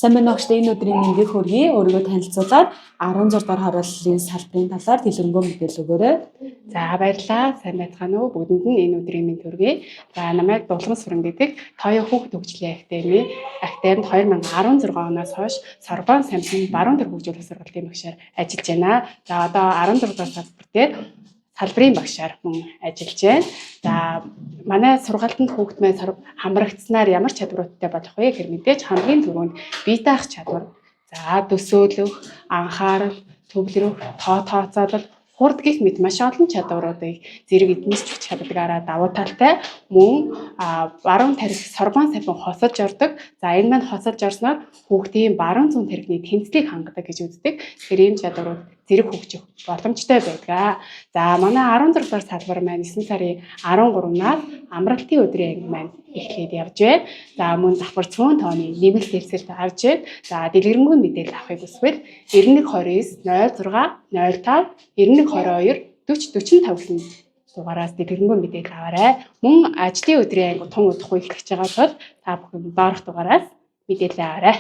Сайн байна уу гэж энэ өдрийн мэндийг хүргэе. Өөрийгөө танилцуулаад 16 дугаар харууллын салбарын талаар дэлгэрэнгүй мэдээлэл өгөөрэй. За баярлалаа. Сайн байцгаана уу? Бүгдэнд нь энэ өдрийн мэнд хүргэе. За намайг Дулган Сүрэн гэдэг Тоё Хүүхд хөгжлийн академид 2016 оноос хойш Сорбон Самсын баруун төр хөгжүүлэх сургалтын багшаар ажиллаж байна. За одоо 16 дугаар салбар дээр салбарын багшаар мөн ажиллаж байна. За манай сургалтанд хүүхд маань хамрагдсанаар ямар чадваруудтай болох вэ гэхээр мэдээж хамгийн түрүүнд бие даах чадвар, за төсөөлөх, анхаарал, төвлөрөх, тооцоолол, хурд гэх мэт маш олон чадваруудыг зэрэг эднэсч чаддгаараа давуу талтай мөн баруун тарих Сорбон сапин хосолж ордог. За энэ маань хосолж орсноор хүүхдийн баруун зүүн тархины тэнцлийг хангадаг гэж үздэг. Тэгэхээр ийм чадварууд зэрэг хөгжих боломжтой байдаг. За манай 16 дугаар салбар маань 9 сарын 13-наас амралтын өдрийн анги маань эхлээд явж байна. За мөн давхар цөөн тооны нэмэлт хэлсэлт авж байна. За дэлгэрэнгүй мэдээлэл авахыг хүсвэл 9129 06 05 9122 40 45 дугаараас дэлгэрэнгүй мэдээлэл аваарай. Мөн ажлын өдрийн анги тун удахгүй эхлэж байгаа тул та бүхэн доорх дугаараас мэдээлэл аваарай.